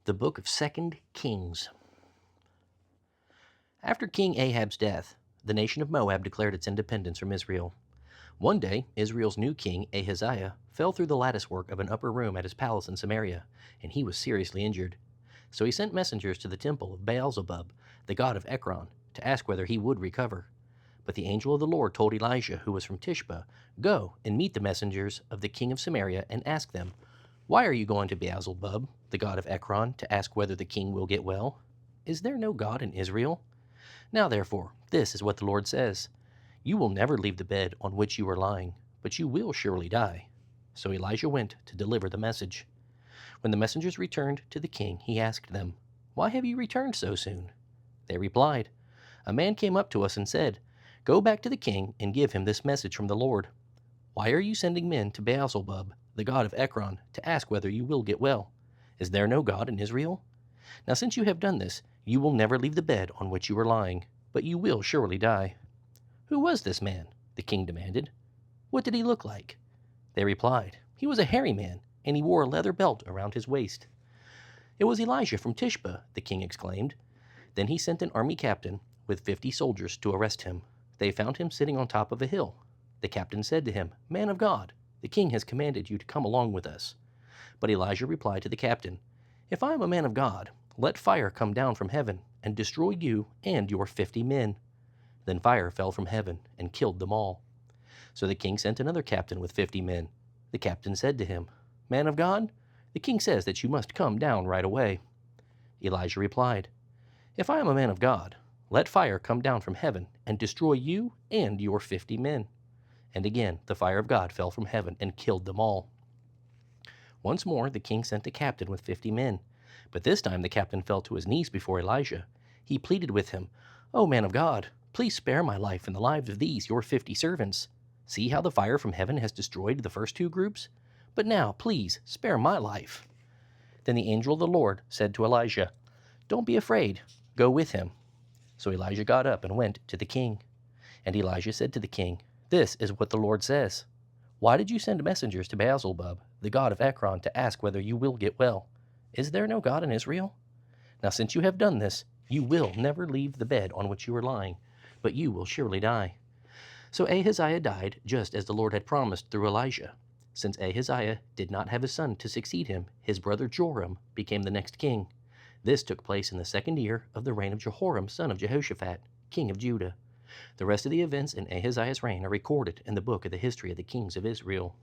The book of 2 Kings. After King Ahab's death, the nation of Moab declared its independence from Israel. One day, Israel's new king, Ahaziah, fell through the latticework of an upper room at his palace in Samaria, and he was seriously injured. So he sent messengers to the temple of Baal-zebub, the god of Ekron, to ask whether he would recover. But the angel of the Lord told Elijah, who was from Tishbe, "Go and meet the messengers of the king of Samaria and ask them, 'Why are you going to Baal-zebub, the god of Ekron, to ask whether the king will get well? Is there no God in Israel? Now therefore, this is what the Lord says. You will never leave the bed on which you are lying, but you will surely die.'" So Elijah went to deliver the message. When the messengers returned to the king, he asked them, "Why have you returned so soon?" They replied, "A man came up to us and said, 'Go back to the king and give him this message from the Lord. Why are you sending men to Baal-zebub, the god of Ekron, to ask whether you will get well? Is there no God in Israel? Now since you have done this, you will never leave the bed on which you are lying, but you will surely die.'" "Who was this man?" the king demanded. "What did he look like?" They replied, "He was a hairy man, and he wore a leather belt around his waist." "It was Elijah from Tishbe," the king exclaimed. Then he sent an army captain with 50 soldiers to arrest him. They found him sitting on top of a hill. The captain said to him, "Man of God, the king has commanded you to come along with us." But Elijah replied to the captain, "If I am a man of God, let fire come down from heaven and destroy you and your 50 men." Then fire fell from heaven and killed them all. So the king sent another captain with 50 men. The captain said to him, "Man of God, the king says that you must come down right away." Elijah replied, "If I am a man of God, let fire come down from heaven and destroy you and your 50 men." And again the fire of God fell from heaven and killed them all. Once more the king sent a captain with 50 men, but this time the captain fell to his knees before Elijah. He pleaded with him, "O man of God, please spare my life and the lives of these your 50 servants. See how the fire from heaven has destroyed the first two groups? But now, please, spare my life." Then the angel of the Lord said to Elijah, "Don't be afraid, go with him." So Elijah got up and went to the king. And Elijah said to the king, "This is what the Lord says. Why did you send messengers to Baal-zebub, the god of Ekron, to ask whether you will get well? Is there no God in Israel? Now since you have done this, you will never leave the bed on which you are lying, but you will surely die." So Ahaziah died just as the Lord had promised through Elijah. Since Ahaziah did not have a son to succeed him, his brother Joram became the next king. This took place in the 2nd year of the reign of Jehoram, son of Jehoshaphat, king of Judah. The rest of the events in Ahaziah's reign are recorded in the book of the history of the kings of Israel.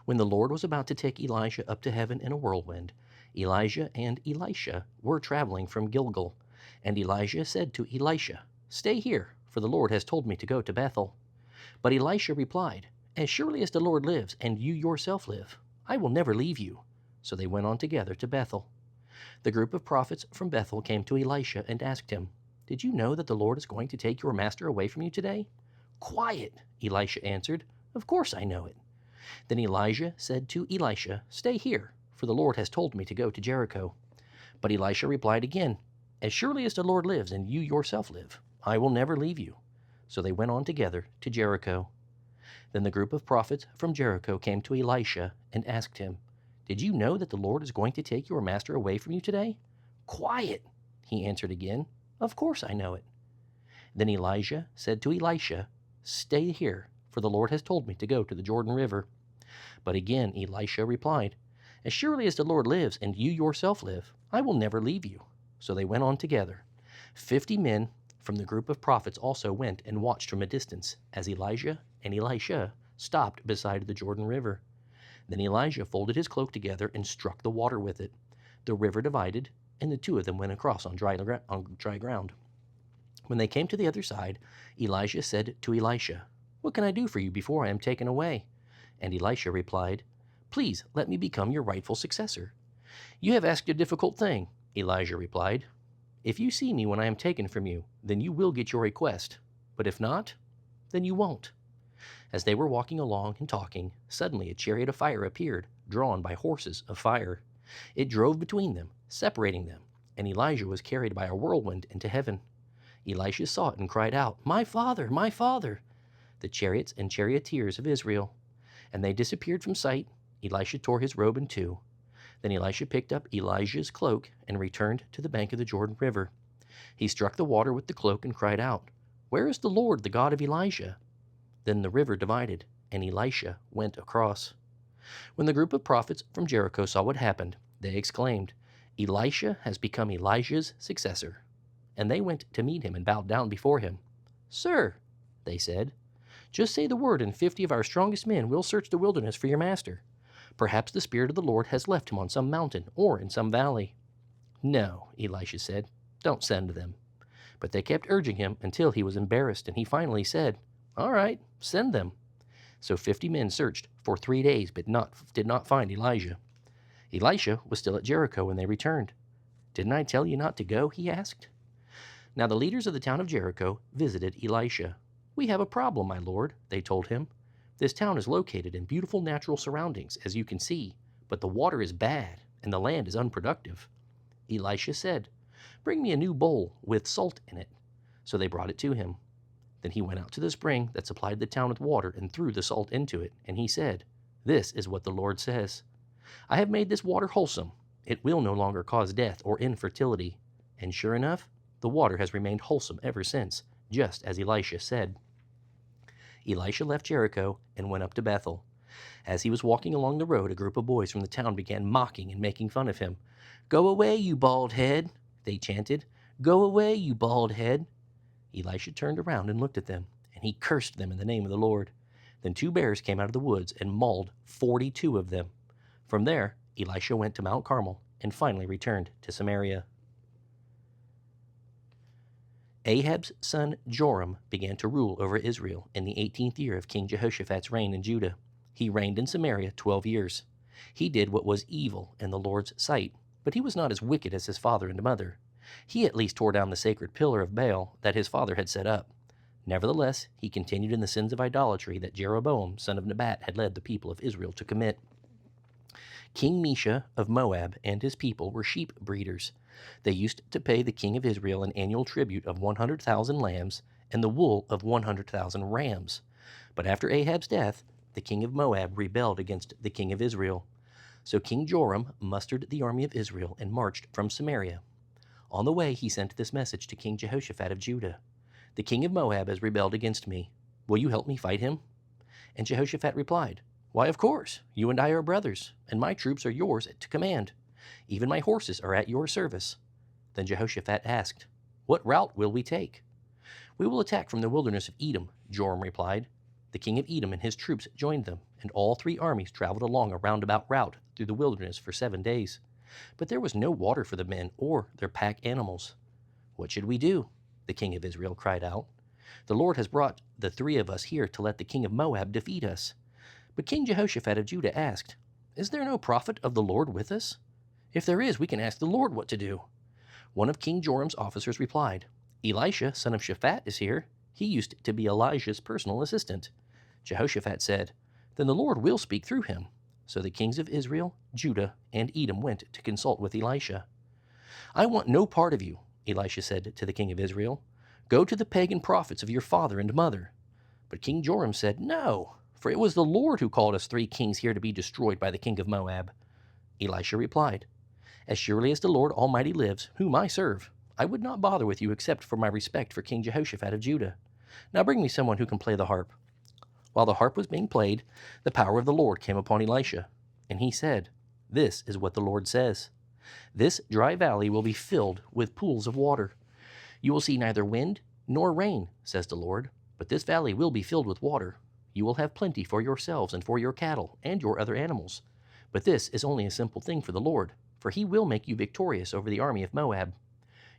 When the Lord was about to take Elijah up to heaven in a whirlwind, Elijah and Elisha were traveling from Gilgal. And Elijah said to Elisha, "Stay here, for the Lord has told me to go to Bethel." But Elisha replied, "As surely as the Lord lives, and you yourself live, I will never leave you." So they went on together to Bethel. The group of prophets from Bethel came to Elisha and asked him, "Did you know that the Lord is going to take your master away from you today?" "Quiet," Elisha answered. "Of course I know it." Then Elijah said to Elisha, "Stay here, for the Lord has told me to go to Jericho." But Elisha replied again, "As surely as the Lord lives and you yourself live, I will never leave you." So they went on together to Jericho. Then the group of prophets from Jericho came to Elisha and asked him, "Did you know that the Lord is going to take your master away from you today?" "Quiet," he answered again. "Of course I know it." Then Elijah said to Elisha, "Stay here, for the Lord has told me to go to the Jordan River." But again Elisha replied, "As surely as the Lord lives and you yourself live, I will never leave you." So they went on together. 50 men from the group of prophets also went and watched from a distance as Elijah and Elisha stopped beside the Jordan River. Then Elijah folded his cloak together and struck the water with it. The river divided, and the two of them went across on dry ground. When they came to the other side, Elijah said to Elisha, "What can I do for you before I am taken away?" And Elisha replied, "Please let me become your rightful successor." "You have asked a difficult thing," Elijah replied. "If you see me when I am taken from you, then you will get your request. But if not, then you won't." As they were walking along and talking, suddenly a chariot of fire appeared, drawn by horses of fire. It drove between them, separating them, and Elijah was carried by a whirlwind into heaven. Elisha saw it and cried out, "My father, my father!" the chariots and charioteers of Israel. And they disappeared from sight. Elisha tore his robe in two. Then Elisha picked up Elijah's cloak and returned to the bank of the Jordan River. He struck the water with the cloak and cried out, "Where is the Lord, the God of Elijah?" Then the river divided, and Elisha went across. When the group of prophets from Jericho saw what happened, they exclaimed, "Elisha has become Elijah's successor." And they went to meet him and bowed down before him. "Sir," they said, "just say the word, and 50 of our strongest men will search the wilderness for your master. Perhaps the Spirit of the Lord has left him on some mountain or in some valley." "No," Elisha said, "don't send them." But they kept urging him until he was embarrassed, and he finally said, "All right, send them." So 50 men searched for 3 days, but did not find Elijah. Elisha was still at Jericho when they returned. "Didn't I tell you not to go?" he asked. Now the leaders of the town of Jericho visited Elisha. "We have a problem, my lord," they told him. "This town is located in beautiful natural surroundings, as you can see, but the water is bad and the land is unproductive." Elisha said, "Bring me a new bowl with salt in it." So they brought it to him. Then he went out to the spring that supplied the town with water and threw the salt into it, and he said, "This is what the Lord says. I have made this water wholesome. It will no longer cause death or infertility." And sure enough, the water has remained wholesome ever since, just as Elisha said. Elisha left Jericho and went up to Bethel. As he was walking along the road, a group of boys from the town began mocking and making fun of him. "Go away, you bald head," they chanted. "Go away, you bald head." Elisha turned around and looked at them, and he cursed them in the name of the Lord. Then 2 bears came out of the woods and mauled 42 of them. From there, Elisha went to Mount Carmel and finally returned to Samaria. Ahab's son Joram began to rule over Israel in the 18th year of King Jehoshaphat's reign in Judah. He reigned in Samaria 12 years. He did what was evil in the Lord's sight, but he was not as wicked as his father and mother. He at least tore down the sacred pillar of Baal that his father had set up. Nevertheless, he continued in the sins of idolatry that Jeroboam, son of Nebat, had led the people of Israel to commit. King Mesha of Moab and his people were sheep breeders. They used to pay the king of Israel an annual tribute of 100,000 lambs and the wool of 100,000 rams. But after Ahab's death, the king of Moab rebelled against the king of Israel. So King Joram mustered the army of Israel and marched from Samaria. On the way, he sent this message to King Jehoshaphat of Judah. "The king of Moab has rebelled against me. Will you help me fight him?" And Jehoshaphat replied, "Why, of course. You and I are brothers, and my troops are yours to command. Even my horses are at your service." Then Jehoshaphat asked, "What route will we take?" "We will attack from the wilderness of Edom," Joram replied. The king of Edom and his troops joined them, and all 3 armies traveled along a roundabout route through the wilderness for 7 days. But there was no water for the men or their pack animals. "What should we do?" the king of Israel cried out. "The Lord has brought the 3 of us here to let the king of Moab defeat us." But King Jehoshaphat of Judah asked, "Is there no prophet of the Lord with us? If there is, we can ask the Lord what to do." One of King Joram's officers replied, "Elisha, son of Shaphat, is here. He used to be Elijah's personal assistant." Jehoshaphat said, "Then the Lord will speak through him." So the kings of Israel, Judah, and Edom went to consult with Elisha. "I want no part of you," Elisha said to the king of Israel. "Go to the pagan prophets of your father and mother." But King Joram said, "No, for it was the Lord who called us 3 kings here to be destroyed by the king of Moab." Elisha replied, "As surely as the Lord Almighty lives, whom I serve, I would not bother with you except for my respect for King Jehoshaphat of Judah. Now bring me someone who can play the harp." While the harp was being played, the power of the Lord came upon Elisha, and he said, "This is what the Lord says. This dry valley will be filled with pools of water. You will see neither wind nor rain, says the Lord, but this valley will be filled with water. You will have plenty for yourselves and for your cattle and your other animals. But this is only a simple thing for the Lord, for he will make you victorious over the army of Moab.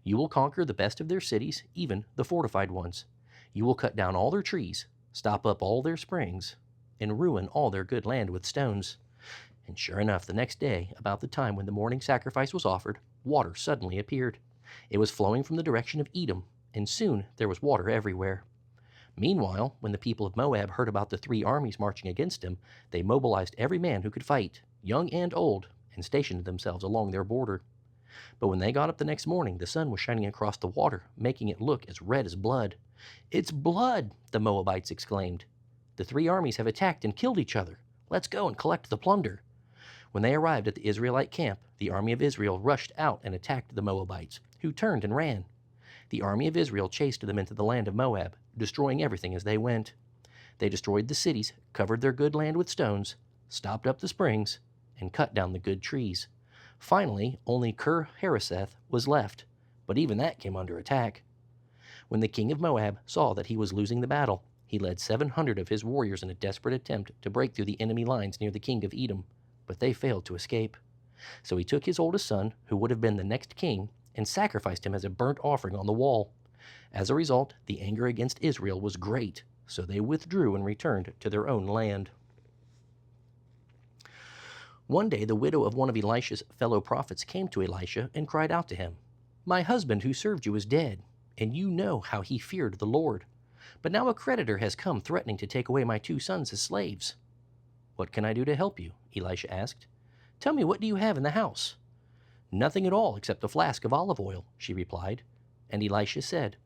You will conquer the best of their cities, even the fortified ones. You will cut down all their trees, stop up all their springs, and ruin all their good land with stones." And sure enough, the next day, about the time when the morning sacrifice was offered, water suddenly appeared. It was flowing from the direction of Edom, and soon there was water everywhere. Meanwhile, when the people of Moab heard about the 3 armies marching against him, they mobilized every man who could fight, young and old, and stationed themselves along their border. But when they got up the next morning, the sun was shining across the water, making it look as red as blood. "It's blood!" the Moabites exclaimed. "The 3 armies have attacked and killed each other. Let's go and collect the plunder." When they arrived at the Israelite camp, the army of Israel rushed out and attacked the Moabites, who turned and ran. The army of Israel chased them into the land of Moab, destroying everything as they went. They destroyed the cities, covered their good land with stones, stopped up the springs, and cut down the good trees. Finally, only Kir-Hareseth was left, but even that came under attack. When the king of Moab saw that he was losing the battle, he led 700 of his warriors in a desperate attempt to break through the enemy lines near the king of Edom, but they failed to escape. So he took his oldest son, who would have been the next king, and sacrificed him as a burnt offering on the wall. As a result, the anger against Israel was great, so they withdrew and returned to their own land. One day the widow of one of Elisha's fellow prophets came to Elisha and cried out to him, "My husband who served you is dead, and you know how he feared the Lord. But now a creditor has come threatening to take away my 2 sons as slaves." "What can I do to help you?" Elisha asked. "Tell me, what do you have in the house?" "Nothing at all except a flask of olive oil," she replied. And Elisha said,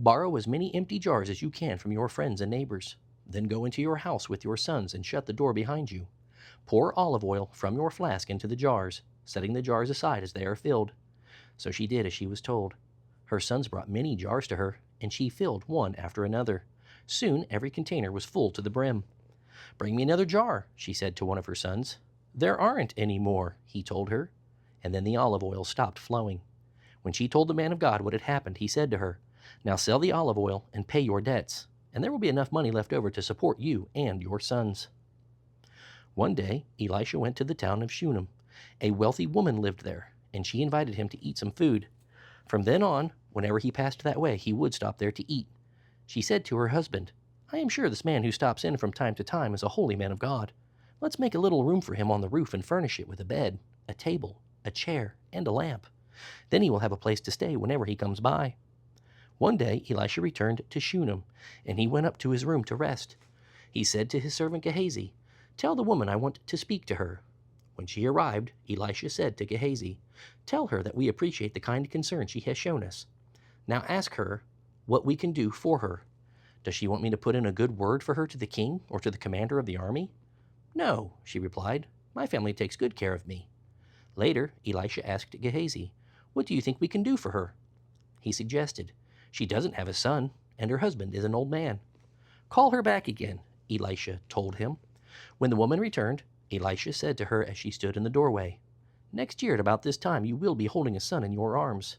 "Borrow as many empty jars as you can from your friends and neighbors. Then go into your house with your sons and shut the door behind you. Pour olive oil from your flask into the jars, setting the jars aside as they are filled." So she did as she was told. Her sons brought many jars to her, and she filled one after another. Soon every container was full to the brim. "Bring me another jar," she said to one of her sons. "There aren't any more," he told her. And then the olive oil stopped flowing. When she told the man of God what had happened, he said to her, "Now sell the olive oil and pay your debts, and there will be enough money left over to support you and your sons." One day, Elisha went to the town of Shunem. A wealthy woman lived there, and she invited him to eat some food. From then on, whenever he passed that way, he would stop there to eat. She said to her husband, "I am sure this man who stops in from time to time is a holy man of God. Let's make a little room for him on the roof and furnish it with a bed, a table, a chair, and a lamp. Then he will have a place to stay whenever he comes by." One day Elisha returned to Shunem, and he went up to his room to rest. He said to his servant Gehazi, "Tell the woman I want to speak to her." When she arrived, Elisha said to Gehazi, "Tell her that we appreciate the kind concern she has shown us. Now ask her what we can do for her. Does she want me to put in a good word for her to the king or to the commander of the army?" "No," she replied. "My family takes good care of me." Later, Elisha asked Gehazi, "What do you think we can do for her?" He suggested, "She doesn't have a son, and her husband is an old man." "Call her back again," Elisha told him. When the woman returned, Elisha said to her as she stood in the doorway, "Next year at about this time you will be holding a son in your arms."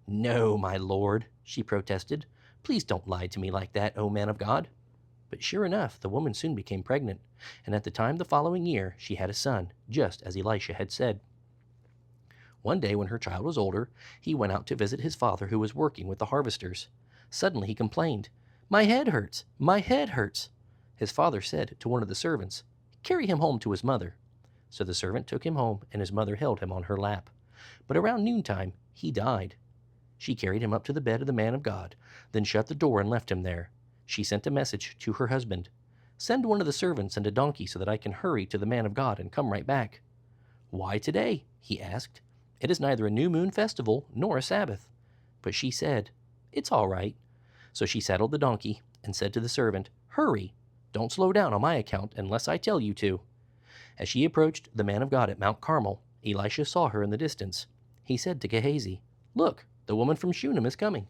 "No, my lord," she protested. "Please don't lie to me like that, O man of God." But sure enough, the woman soon became pregnant, and at the time the following year she had a son, just as Elisha had said. One day when her child was older, he went out to visit his father who was working with the harvesters. Suddenly he complained, "My head hurts! My head hurts!" His father said to one of the servants, "Carry him home to his mother." So the servant took him home, and his mother held him on her lap. But around noontime he died. She carried him up to the bed of the man of God, then shut the door and left him there. She sent a message to her husband, "Send one of the servants and a donkey so that I can hurry to the man of God and come right back." "Why today?" he asked. "It is neither a new moon festival nor a Sabbath." But she said, "It's all right." So she saddled the donkey and said to the servant, "Hurry! Don't slow down on my account unless I tell you to." As she approached the man of God at Mount Carmel, Elisha saw her in the distance. He said to Gehazi, "Look, the woman from Shunem is coming.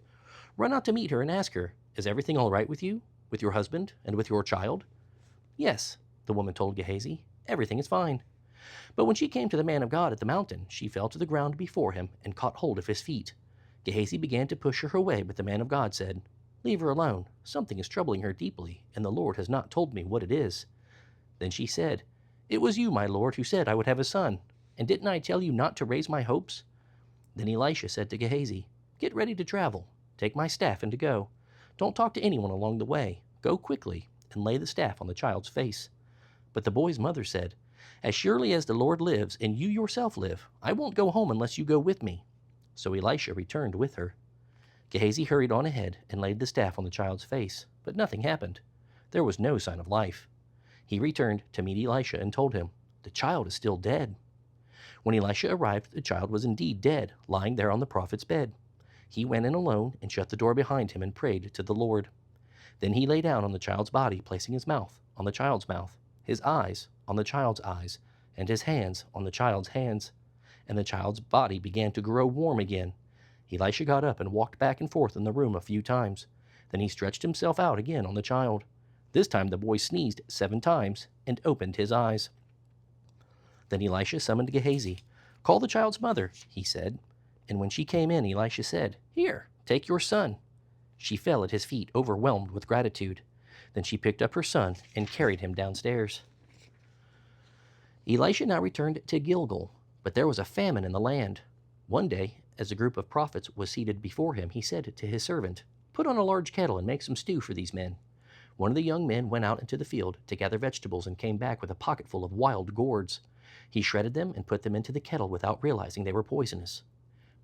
Run out to meet her and ask her, 'Is everything all right with you, with your husband, and with your child?'" "Yes," the woman told Gehazi, "everything is fine." But when she came to the man of God at the mountain, she fell to the ground before him and caught hold of his feet. Gehazi began to push her away, but the man of God said, "Leave her alone. Something is troubling her deeply, and the Lord has not told me what it is." Then she said, "It was you, my lord, who said I would have a son. And didn't I tell you not to raise my hopes?" Then Elisha said to Gehazi, "Get ready to travel. Take my staff and to go. Don't talk to anyone along the way. Go quickly and lay the staff on the child's face." But the boy's mother said, "As surely as the Lord lives and you yourself live, I won't go home unless you go with me." So Elisha returned with her. Gehazi hurried on ahead and laid the staff on the child's face, but nothing happened. There was no sign of life. He returned to meet Elisha and told him, "The child is still dead." When Elisha arrived, the child was indeed dead, lying there on the prophet's bed. He went in alone and shut the door behind him and prayed to the Lord. Then he lay down on the child's body, placing his mouth on the child's mouth, his eyes on the child's eyes, and his hands on the child's hands, and the child's body began to grow warm again. Elisha got up and walked back and forth in the room a few times. Then he stretched himself out again on the child. This time the boy sneezed 7 times and opened his eyes. Then Elisha summoned Gehazi. "Call the child's mother," he said. And when she came in, Elisha said, "Here, take your son." She fell at his feet, overwhelmed with gratitude. Then she picked up her son and carried him downstairs. Elisha now returned to Gilgal, but there was a famine in the land. One day, as a group of prophets was seated before him, he said to his servant, "Put on a large kettle and make some stew for these men." One of the young men went out into the field to gather vegetables and came back with a pocketful of wild gourds. He shredded them and put them into the kettle without realizing they were poisonous.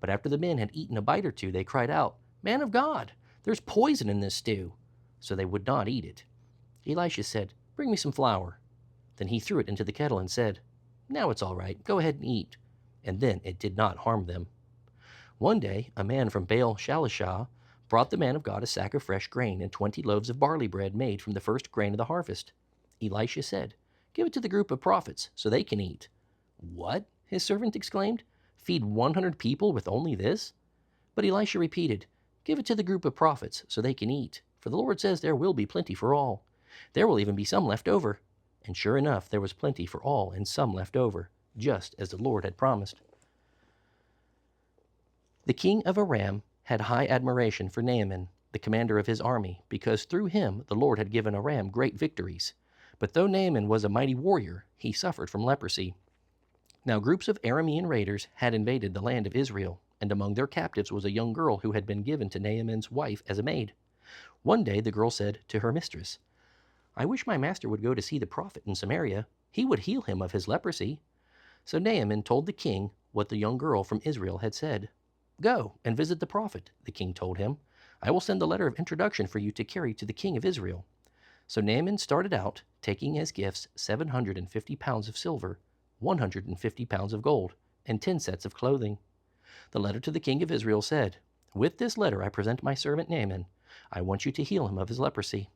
But after the men had eaten a bite or two, they cried out, "Man of God, there's poison in this stew." So they would not eat it. Elisha said, "Bring me some flour." Then he threw it into the kettle and said, "Now it's all right. Go ahead and eat." And then it did not harm them. One day, a man from Baal Shalishah brought the man of God a sack of fresh grain and 20 loaves of barley bread made from the first grain of the harvest. Elisha said, "Give it to the group of prophets so they can eat." "What?" his servant exclaimed. "Feed 100 people with only this?" But Elisha repeated, "Give it to the group of prophets so they can eat, for the Lord says there will be plenty for all. There will even be some left over." And sure enough, there was plenty for all and some left over, just as the Lord had promised. The king of Aram had high admiration for Naaman, the commander of his army, because through him the Lord had given Aram great victories. But though Naaman was a mighty warrior, he suffered from leprosy. Now groups of Aramean raiders had invaded the land of Israel, and among their captives was a young girl who had been given to Naaman's wife as a maid. One day the girl said to her mistress, "I wish my master would go to see the prophet in Samaria. He would heal him of his leprosy." So Naaman told the king what the young girl from Israel had said. "Go and visit the prophet," the king told him. "I will send a letter of introduction for you to carry to the king of Israel." So Naaman started out, taking as gifts 750 pounds of silver, 150 pounds of gold, and 10 sets of clothing. The letter to the king of Israel said, "With this letter I present my servant Naaman. I want you to heal him of his leprosy."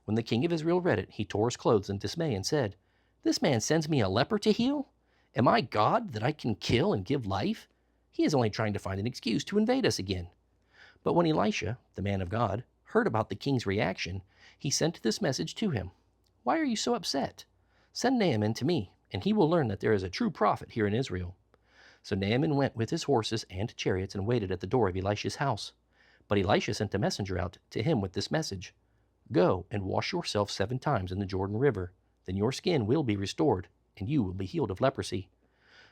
When the king of Israel read it, he tore his clothes in dismay and said, "This man sends me a leper to heal? Am I God that I can kill and give life? He is only trying to find an excuse to invade us again." But when Elisha, the man of God, heard about the king's reaction, he sent this message to him. "Why are you so upset? Send Naaman to me, and he will learn that there is a true prophet here in Israel." So Naaman went with his horses and chariots and waited at the door of Elisha's house. But Elisha sent a messenger out to him with this message: "Go and wash yourself 7 times in the Jordan River. Then your skin will be restored, and you will be healed of leprosy."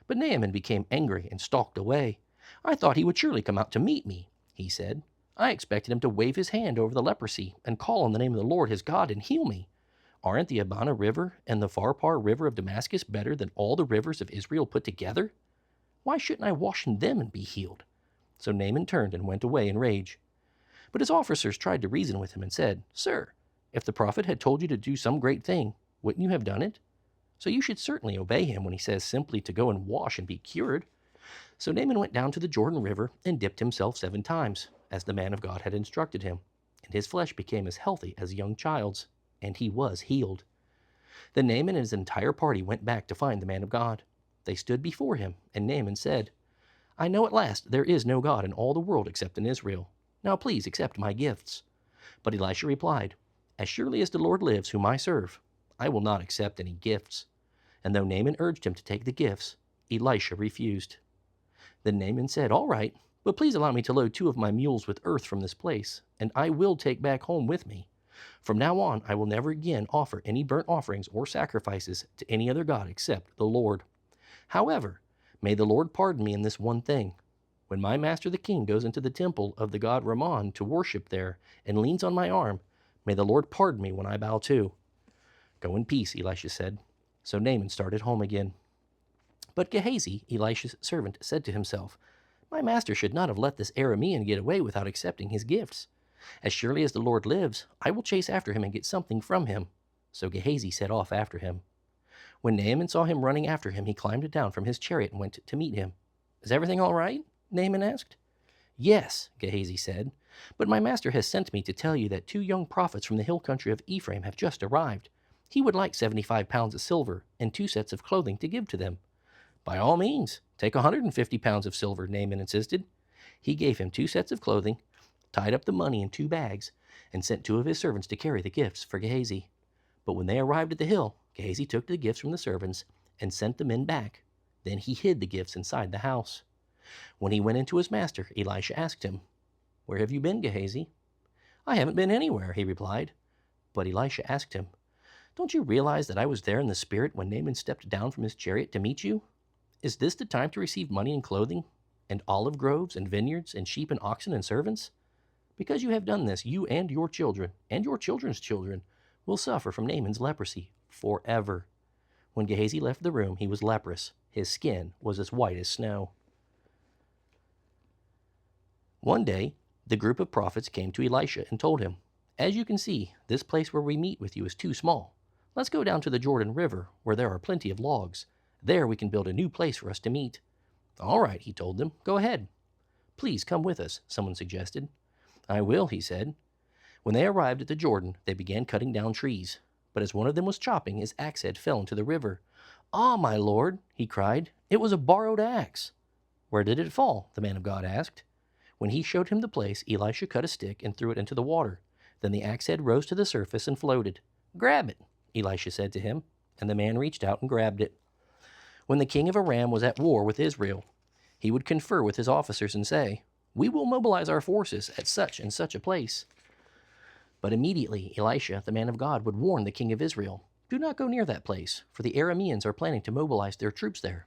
But Naaman became angry and stalked away. "I thought he would surely come out to meet me," he said. "I expected him to wave his hand over the leprosy and call on the name of the Lord his God and heal me. Aren't the Abana River and the Pharpar River of Damascus better than all the rivers of Israel put together? Why shouldn't I wash in them and be healed?" So Naaman turned and went away in rage. But his officers tried to reason with him and said, "Sir, if the prophet had told you to do some great thing, wouldn't you have done it? So you should certainly obey him when he says simply to go and wash and be cured." So Naaman went down to the Jordan River and dipped himself 7 times, as the man of God had instructed him, and his flesh became as healthy as a young child's, and he was healed. Then Naaman and his entire party went back to find the man of God. They stood before him, and Naaman said, "I know at last there is no God in all the world except in Israel. Now please accept my gifts." But Elisha replied, "As surely as the Lord lives whom I serve, I will not accept any gifts." And though Naaman urged him to take the gifts, Elisha refused. Then Naaman said, "All right, but please allow me to load 2 of my mules with earth from this place, and I will take back home with me. From now on, I will never again offer any burnt offerings or sacrifices to any other god except the Lord. However, may the Lord pardon me in this one thing. When my master the king goes into the temple of the god Ramon to worship there and leans on my arm, may the Lord pardon me when I bow too." "Go in peace," Elisha said. So Naaman started home again. But Gehazi, Elisha's servant, said to himself, "My master should not have let this Aramean get away without accepting his gifts. As surely as the Lord lives, I will chase after him and get something from him." So Gehazi set off after him. When Naaman saw him running after him, he climbed down from his chariot and went to meet him. "Is everything all right?" Naaman asked. "Yes," Gehazi said, "but my master has sent me to tell you that 2 young prophets from the hill country of Ephraim have just arrived. He would like 75 pounds of silver and 2 sets of clothing to give to them. By all means, take 150 pounds of silver, Naaman insisted. He gave him 2 sets of clothing, tied up the money in 2 bags, and sent 2 of his servants to carry the gifts for Gehazi. But when they arrived at the hill, Gehazi took the gifts from the servants and sent the men back. Then he hid the gifts inside the house. When he went into his master, Elisha asked him, "Where have you been, Gehazi?" "I haven't been anywhere," he replied. But Elisha asked him, "Don't you realize that I was there in the spirit when Naaman stepped down from his chariot to meet you? Is this the time to receive money and clothing, and olive groves and vineyards and sheep and oxen and servants? Because you have done this, you and your children and your children's children will suffer from Naaman's leprosy forever." When Gehazi left the room, he was leprous. His skin was as white as snow. One day, the group of prophets came to Elisha and told him, "As you can see, this place where we meet with you is too small. Let's go down to the Jordan River, where there are plenty of logs. There we can build a new place for us to meet." "All right," he told them, "go ahead." "Please come with us," someone suggested. "I will," he said. When they arrived at the Jordan, they began cutting down trees. But as one of them was chopping, his axe head fell into the river. "Ah, my lord," he cried, "it was a borrowed axe." "Where did it fall?" the man of God asked. When he showed him the place, Elisha cut a stick and threw it into the water. Then the axe head rose to the surface and floated. "Grab it," Elisha said to him, and the man reached out and grabbed it. When the king of Aram was at war with Israel, he would confer with his officers and say, "We will mobilize our forces at such and such a place." But immediately Elisha, the man of God, would warn the king of Israel, "Do not go near that place, for the Arameans are planning to mobilize their troops there."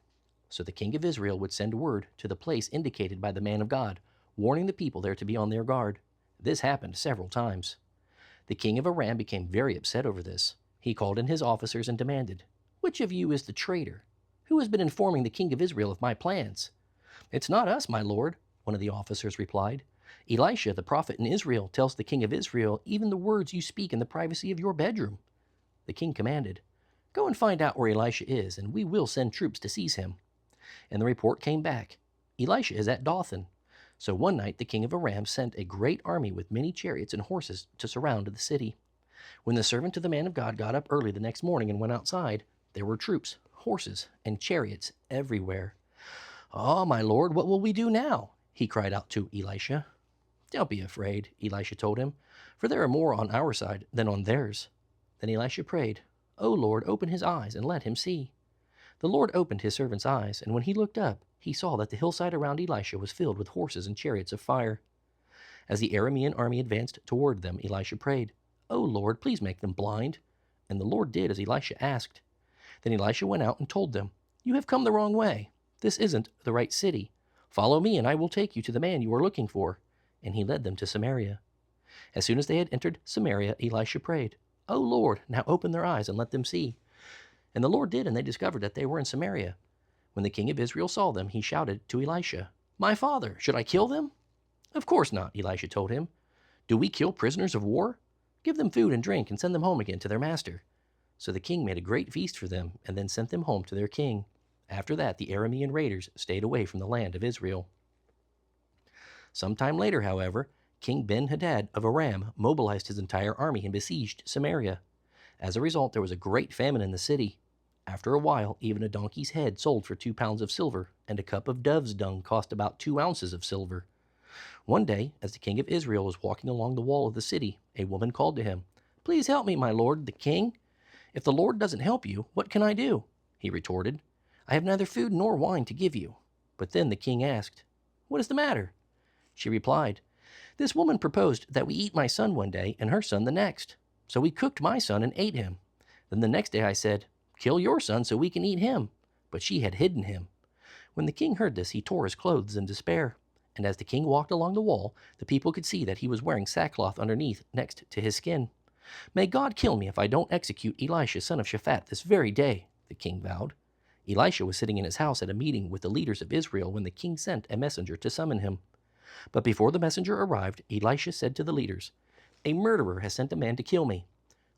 So the king of Israel would send word to the place indicated by the man of God, warning the people there to be on their guard. This happened several times. The king of Aram became very upset over this. He called in his officers and demanded, "Which of you is the traitor? Who has been informing the king of Israel of my plans?" "It's not us, my lord," one of the officers replied. "Elisha, the prophet in Israel, tells the king of Israel even the words you speak in the privacy of your bedroom." The king commanded, "Go and find out where Elisha is, and we will send troops to seize him." And the report came back, "Elisha is at Dothan." So one night the king of Aram sent a great army with many chariots and horses to surround the city. When the servant of the man of God got up early the next morning and went outside, there were troops, horses, and chariots everywhere. "Ah, my lord, what will we do now?" he cried out to Elisha. "Don't be afraid," Elisha told him, "for there are more on our side than on theirs." Then Elisha prayed, "O Lord, open his eyes and let him see." The Lord opened his servant's eyes, and when he looked up, he saw that the hillside around Elisha was filled with horses and chariots of fire. As the Aramean army advanced toward them, Elisha prayed, "O Lord, please make them blind." And the Lord did as Elisha asked. Then Elisha went out and told them, "You have come the wrong way. This isn't the right city. Follow me, and I will take you to the man you are looking for." And he led them to Samaria. As soon as they had entered Samaria, Elisha prayed, "O Lord, now open their eyes and let them see." And the Lord did, and they discovered that they were in Samaria. When the king of Israel saw them, he shouted to Elisha, "My father, should I kill them?" "Of course not," Elisha told him. "Do we kill prisoners of war? Give them food and drink and send them home again to their master." So the king made a great feast for them and then sent them home to their king. After that, the Aramean raiders stayed away from the land of Israel. Sometime later, however, King Ben-Hadad of Aram mobilized his entire army and besieged Samaria. As a result, there was a great famine in the city. After a while, even a donkey's head sold for 2 pounds of silver, and a cup of dove's dung cost about 2 ounces of silver. One day, as the king of Israel was walking along the wall of the city, a woman called to him, "Please help me, my lord, the king." "If the Lord doesn't help you, what can I do?" he retorted. "I have neither food nor wine to give you." But then the king asked, "What is the matter?" She replied, "This woman proposed that we eat my son one day and her son the next. So we cooked my son and ate him. Then the next day I said, 'Kill your son so we can eat him.' But she had hidden him." When the king heard this, he tore his clothes in despair. And as the king walked along the wall, the people could see that he was wearing sackcloth underneath next to his skin. "May God kill me if I don't execute Elisha, son of Shaphat, this very day," the king vowed. Elisha was sitting in his house at a meeting with the leaders of Israel when the king sent a messenger to summon him. But before the messenger arrived, Elisha said to the leaders, "A murderer has sent a man to kill me.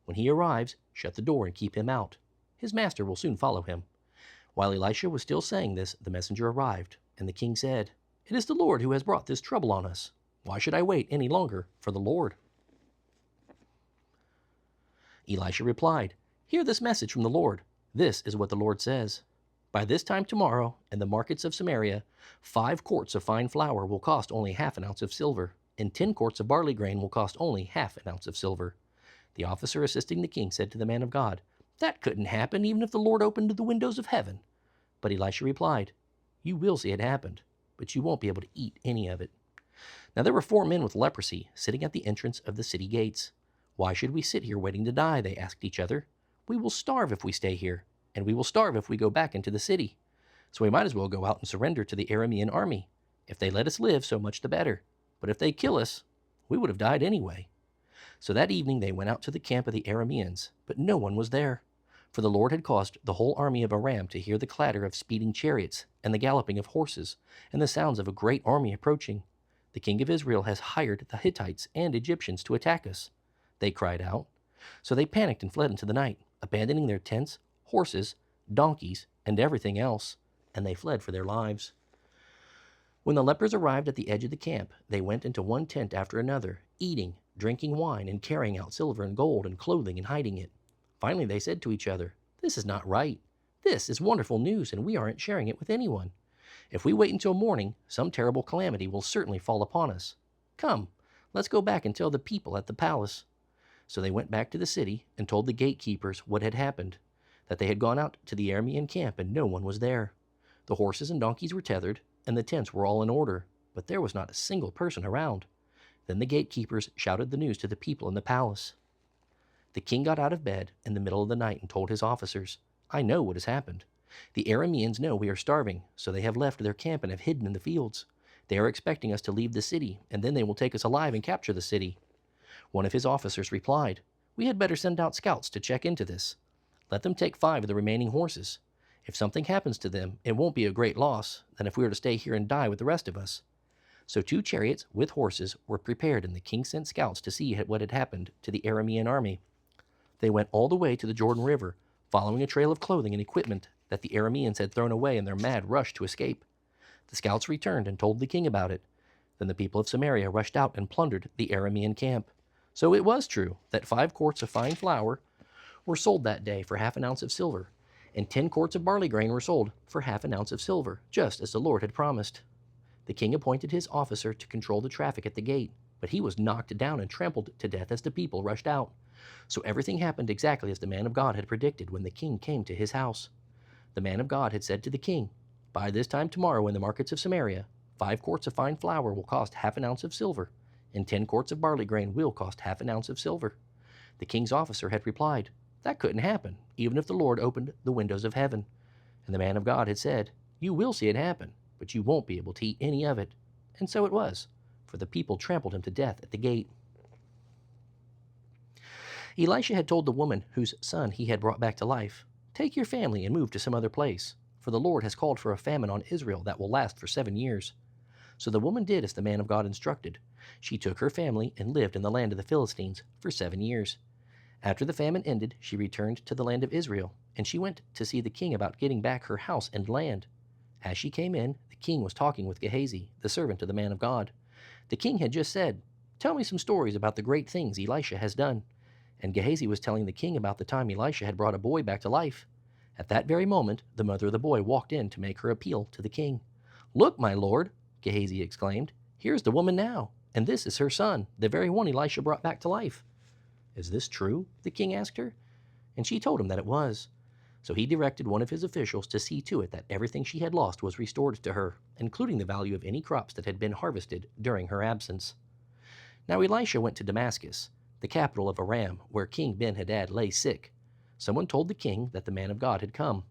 When he arrives, shut the door and keep him out. His master will soon follow him." While Elisha was still saying this, the messenger arrived, and the king said, "It is the Lord who has brought this trouble on us. Why should I wait any longer for the Lord?" Elisha replied, Hear this message from the Lord. This is what the Lord says. By this time tomorrow, in the markets of Samaria, 5 quarts of fine flour will cost only half an ounce of silver, and 10 quarts of barley grain will cost only half an ounce of silver. The officer assisting the king said to the man of God, That couldn't happen even if the Lord opened the windows of heaven. But Elisha replied, You will see it happened, but you won't be able to eat any of it. Now there were 4 men with leprosy sitting at the entrance of the city gates. Why should we sit here waiting to die? They asked each other. We will starve if we stay here, and we will starve if we go back into the city. So we might as well go out and surrender to the Aramean army. If they let us live, so much the better. But if they kill us, we would have died anyway. So that evening they went out to the camp of the Arameans, but no one was there. For the Lord had caused the whole army of Aram to hear the clatter of speeding chariots, and the galloping of horses, and the sounds of a great army approaching. The king of Israel has hired the Hittites and Egyptians to attack us, they cried out. So they panicked and fled into the night, abandoning their tents, horses, donkeys, and everything else, and they fled for their lives. When the lepers arrived at the edge of the camp, they went into one tent after another, eating, drinking wine, and carrying out silver and gold and clothing and hiding it. Finally they said to each other, This is not right. This is wonderful news, and we aren't sharing it with anyone. If we wait until morning, some terrible calamity will certainly fall upon us. Come, let's go back and tell the people at the palace. So they went back to the city and told the gatekeepers what had happened, that they had gone out to the Aramean camp and no one was there. The horses and donkeys were tethered, and the tents were all in order, but there was not a single person around. Then the gatekeepers shouted the news to the people in the palace. The king got out of bed in the middle of the night and told his officers, I know what has happened. The Arameans know we are starving, so they have left their camp and have hidden in the fields. They are expecting us to leave the city, and then they will take us alive and capture the city. One of his officers replied, We had better send out scouts to check into this. Let them take 5 of the remaining horses. If something happens to them, it won't be a great loss than if we were to stay here and die with the rest of us. So 2 chariots with horses were prepared, and the king sent scouts to see what had happened to the Aramean army. They went all the way to the Jordan River, following a trail of clothing and equipment that the Arameans had thrown away in their mad rush to escape. The scouts returned and told the king about it. Then the people of Samaria rushed out and plundered the Aramean camp. So it was true that 5 quarts of fine flour were sold that day for half an ounce of silver, and 10 quarts of barley grain were sold for half an ounce of silver, just as the Lord had promised. The king appointed his officer to control the traffic at the gate, but he was knocked down and trampled to death as the people rushed out. So everything happened exactly as the man of God had predicted when the king came to his house. The man of God had said to the king, By this time tomorrow in the markets of Samaria, 5 quarts of fine flour will cost half an ounce of silver, and 10 quarts of barley grain will cost half an ounce of silver. The king's officer had replied, That couldn't happen, even if the Lord opened the windows of heaven. And the man of God had said, You will see it happen, but you won't be able to eat any of it. And so it was, for the people trampled him to death at the gate. Elisha had told the woman whose son he had brought back to life, Take your family and move to some other place, for the Lord has called for a famine on Israel that will last for 7 years. So the woman did as the man of God instructed. She took her family and lived in the land of the Philistines for 7 years. After the famine ended, she returned to the land of Israel, and she went to see the king about getting back her house and land. As she came in, the king was talking with Gehazi, the servant of the man of God. The king had just said, Tell me some stories about the great things Elisha has done. And Gehazi was telling the king about the time Elisha had brought a boy back to life. At that very moment, the mother of the boy walked in to make her appeal to the king. Look, my lord, Gehazi exclaimed, here's the woman now, and this is her son, the very one Elisha brought back to life. Is this true? The king asked her. And she told him that it was. So he directed one of his officials to see to it that everything she had lost was restored to her, including the value of any crops that had been harvested during her absence. Now Elisha went to Damascus, the capital of Aram, where King Ben-Hadad lay sick. Someone told the king that the man of God had come.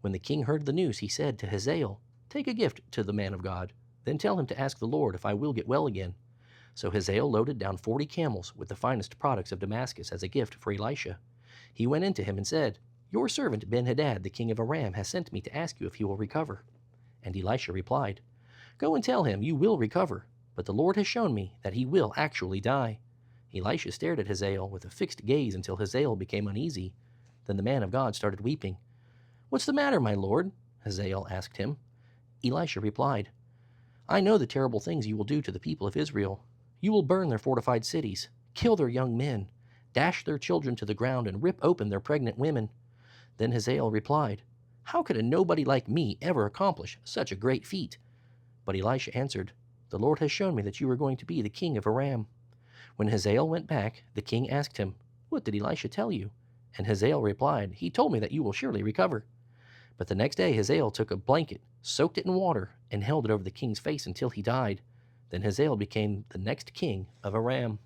When the king heard the news, he said to Hazael, Take a gift to the man of God, then tell him to ask the Lord if I will get well again. So Hazael loaded down 40 camels with the finest products of Damascus as a gift for Elisha. He went in to him and said, Your servant Ben-Hadad, the king of Aram, has sent me to ask you if he will recover. And Elisha replied, Go and tell him you will recover, but the Lord has shown me that he will actually die. Elisha stared at Hazael with a fixed gaze until Hazael became uneasy. Then the man of God started weeping. What's the matter, my lord? Hazael asked him. Elisha replied, I know the terrible things you will do to the people of Israel. You will burn their fortified cities, kill their young men, dash their children to the ground, and rip open their pregnant women." Then Hazael replied, "How could a nobody like me ever accomplish such a great feat?" But Elisha answered, "The Lord has shown me that you are going to be the king of Aram." When Hazael went back, the king asked him, "What did Elisha tell you?" And Hazael replied, "He told me that you will surely recover." But the next day Hazael took a blanket, soaked it in water, and held it over the king's face until he died. Then Hazael became the next king of Aram.